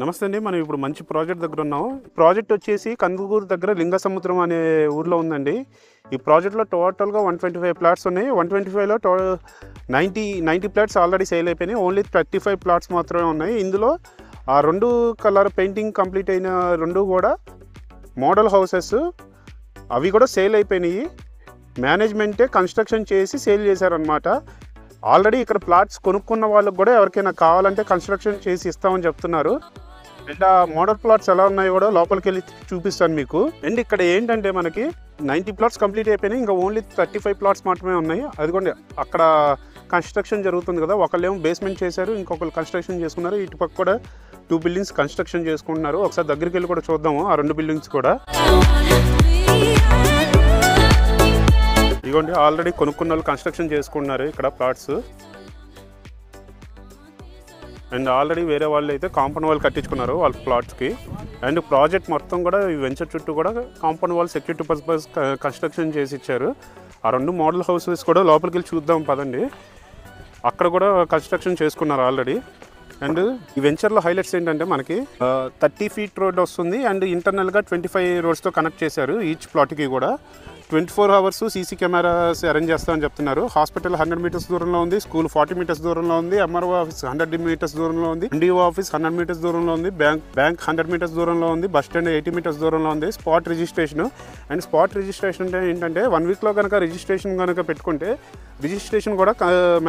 నమస్తే అండి. మనం ఇప్పుడు మంచి ప్రాజెక్ట్ దగ్గర ఉన్నాం. ప్రాజెక్ట్ వచ్చేసి కందుకూరు దగ్గర లింగసముద్రం అనే ఊర్లో ఉందండి. ఈ ప్రాజెక్ట్లో టోటల్గా 125 ప్లాట్స్ ఉన్నాయి. 125లో 90 ప్లాట్స్ ఆల్రెడీ సేల్ అయిపోయినాయి. ఓన్లీ 35 ప్లాట్స్ మాత్రమే ఉన్నాయి. ఇందులో ఆ 2 కలర్ పెయింటింగ్ కంప్లీట్ అయిన 2 కూడా మోడల్ హౌసెస్, అవి కూడా సేల్ అయిపోయినాయి. మేనేజ్మెంటే కన్స్ట్రక్షన్ చేసి సేల్ చేశారనమాట. ఆల్రెడీ ఇక్కడ ప్లాట్స్ కొనుక్కున్న వాళ్ళకి కూడా ఎవరికైనా కావాలంటే కన్స్ట్రక్షన్ చేసి ఇస్తామని చెప్తున్నారు. అండ్ ఆ మోడల్ ప్లాట్స్ ఎలా ఉన్నాయో కూడా లోపలికి వెళ్ళి చూపిస్తాను మీకు. అండ్ ఇక్కడ ఏంటంటే మనకి 90 ప్లాట్స్ కంప్లీట్ అయిపోయినాయి. ఇంకా ఓన్లీ 35 ప్లాట్స్ మాత్రమే ఉన్నాయి. అదిగోండి అక్కడ కన్స్ట్రక్షన్ జరుగుతుంది కదా. ఒకళ్ళేమో బేస్మెంట్ చేశారు, ఇంకొకరు కన్స్ట్రక్షన్ చేసుకున్నారు. ఇటుపక్క కూడా 2 బిల్డింగ్స్ కన్స్ట్రక్షన్ చేసుకుంటున్నారు. ఒకసారి దగ్గరికి వెళ్ళి కూడా చూద్దాము ఆ 2 బిల్డింగ్స్ కూడా. ఇదిగోండి ఆల్రెడీ కొనుక్కున్న వాళ్ళు కన్స్ట్రక్షన్ చేసుకుంటున్నారు ఇక్కడ ప్లాట్స్. అండ్ ఆల్రెడీ వేరే వాళ్ళు అయితే కాంపౌండ్ వాల్ కట్టించుకున్నారు వాళ్ళ ప్లాట్స్కి. అండ్ ప్రాజెక్ట్ మొత్తం కూడా ఈ వెంచర్ చుట్టూ కూడా compound wall security purpose construction చేసి ఇచ్చారు. ఆ 2 మోడల్ హౌసెస్ కూడా లోపలికి వెళ్ళి చూద్దాం పదండి. అక్కడ కూడా కన్స్ట్రక్షన్ చేసుకున్నారు ఆల్రెడీ. అండ్ ఈ వెంచర్లో హైలైట్స్ ఏంటంటే మనకి 30 ఫీట్ రోడ్ వస్తుంది. అండ్ ఇంటర్నల్గా 25 రోడ్స్తో కనెక్ట్ చేశారు ఈచ్ ప్లాట్కి కూడా. 24 అవర్స్ సీసీ కెమెరాస్ అరేంజ్ చేస్తామని చెప్తున్నారు. హాస్పిటల్ 100 మీటర్స్ దూరంలో ఉంది, స్కూల్ 40 మీటర్స్ దూరంలో ఉంది, ఎంఆర్ఓ ఆఫీస్ 100 మీటర్స్ దూరంలో ఉంది, ఎన్డీఓ ఆఫీస్ 100 మీటర్స్ దూరంలో ఉంది, బ్యాంక్ 100 మీటర్స్ దూరంలో ఉంది, బస్ స్టాండ్ 80 మీటర్స్ దూరంలో ఉంది. Spot registration. And spot registration అంటే ఏంటంటే 1 వీక్లో కనుక రిజిస్ట్రేషన్ కనుక పెట్టుకుంటే రిజిస్ట్రేషన్ కూడా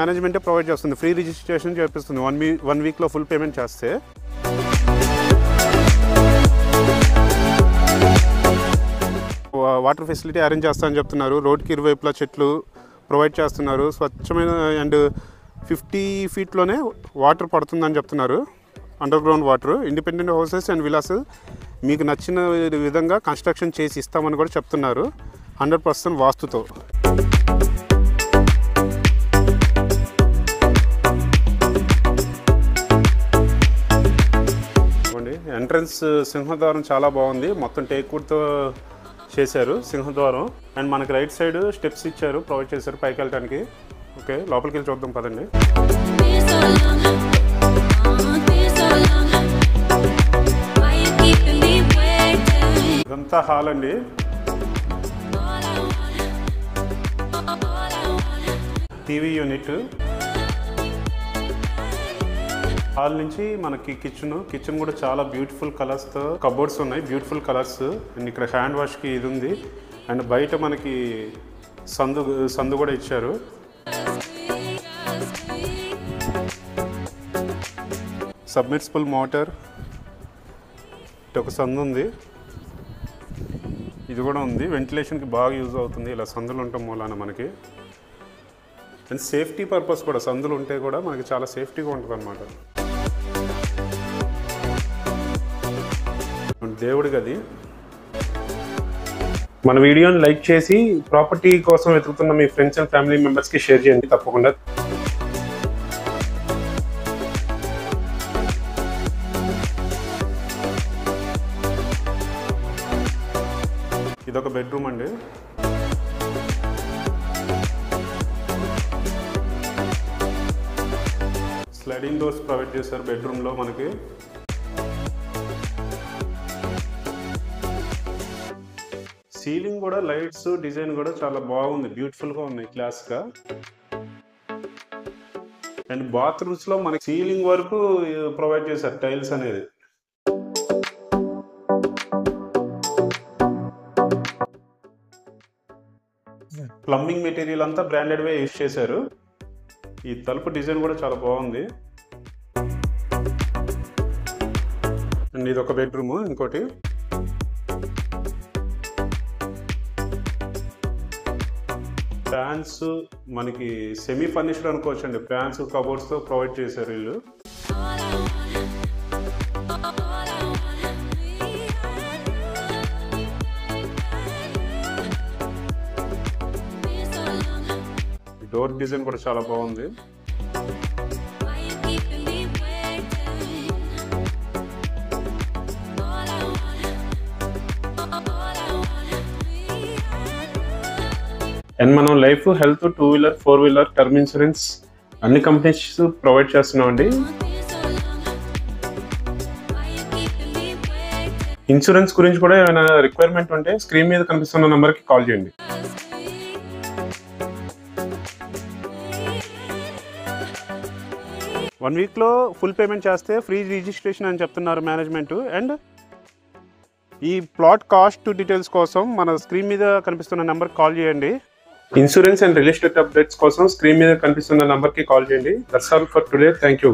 మేనేజ్మెంటే ప్రొవైడ్ చేస్తుంది. ఫ్రీ రిజిస్ట్రేషన్ చేపిస్తుంది 1 వీక్లో ఫుల్ పేమెంట్ చేస్తే. వాటర్ ఫెసిలిటీ అరేంజ్ చేస్తామని చెప్తున్నారు. రోడ్కి ఇరువైపులా చెట్లు ప్రొవైడ్ చేస్తున్నారు. స్వచ్ఛమైన అండ్ 50 ఫీట్లోనే వాటర్ పడుతుందని చెప్తున్నారు. Under ground water. Independent houses and Vilas మీకు నచ్చిన విధంగా కన్స్ట్రక్షన్ చేసి ఇస్తామని కూడా చెప్తున్నారు 100% వాస్తుతో. ఎంట్రన్స్ సింహద్వారం చాలా బాగుంది. మొత్తం టేక్వుడ్తో చేశారు సింహద్వారం. అండ్ మనకి రైట్ సైడ్ స్టెప్స్ ఇచ్చారు, ప్రొవైడ్ చేశారు పైకి వెళ్ళడానికి. ఓకే, లోపలికి వెళ్ళి చూద్దాం పదండి. ఇదంతా హాల్ అండి. TV unit. హాల్ నుంచి మనకి కిచెన్ కూడా చాలా బ్యూటిఫుల్ కలర్స్తో కబోర్డ్స్ ఉన్నాయి, బ్యూటిఫుల్ కలర్స్. అండ్ ఇక్కడ హ్యాండ్ వాష్కి ఇది ఉంది. అండ్ బయట మనకి సందు కూడా ఇచ్చారు. Submersible motor. ఇటు ఒక సందు ఉంది, ఇది కూడా ఉంది. వెంటిలేషన్కి బాగా యూజ్ అవుతుంది ఇలా సందులు ఉండటం మూలాన మనకి. అండ్ సేఫ్టీ పర్పస్ కూడా సందులు ఉంటే కూడా మనకి చాలా సేఫ్టీగా ఉంటుంది అన్నమాట. దేవుడి గది. మన వీడియోని లైక్ చేసి ప్రాపర్టీ కోసం వెతుకుతున్న మీ ఫ్రెండ్స్ అండ్ ఫ్యామిలీ మెంబర్స్కి షేర్ చేయండి తప్పకుండా. ఇదొక బెడ్రూమ్ అండి. స్లైడింగ్ డోర్స్ ప్రొవైడ్ చేశారు బెడ్రూమ్లో మనకి. సీలింగ్ కూడా లైట్స్ డిజైన్ కూడా చాలా బాగుంది, బ్యూటిఫుల్గా ఉన్నాయి, క్లాస్గా. అండ్ బాత్రూమ్స్లో మనకి సీలింగ్ వరకు ప్రొవైడ్ చేశారు టైల్స్ అనేది. ప్లంబింగ్ మెటీరియల్ అంతా బ్రాండెడ్వే యూజ్ చేశారు. ఈ తలుపు డిజైన్ కూడా చాలా బాగుంది. అండ్ ఇది ఒక బెడ్రూమ్. ఇంకోటి ఫ్యాన్స్ మనకి సెమీ ఫర్నిష్డ్ అనుకోవచ్చు అండి. ఫ్యాన్స్ కబోర్డ్స్తో ప్రొవైడ్ చేశారు వీళ్ళు. డోర్ డిజైన్ కూడా చాలా బాగుంది. అండ్ మనం life, health, 2 wheeler 4 wheeler term insurance అన్ని కంపెనీస్ ప్రొవైడ్ చేస్తున్నామండి. ఇన్సూరెన్స్ గురించి కూడా ఏమైనా రిక్వైర్మెంట్ ఉంటే స్క్రీన్ మీద కనిపిస్తున్న నెంబర్కి కాల్ చేయండి. వన్ వీక్లో ఫుల్ పేమెంట్ చేస్తే ఫ్రీ రిజిస్ట్రేషన్ అని చెప్తున్నారు మేనేజ్మెంట్. అండ్ ఈ ప్లాట్ కాస్ట్ డీటెయిల్స్ కోసం మన స్క్రీన్ మీద కనిపిస్తున్న నెంబర్కి కాల్ చేయండి. Insurance and real estate updates కోసం స్క్రీన్ మీద కనిపిస్తున్న నెంబర్కి కాల్ చేయండి. That's all for today. Thank you.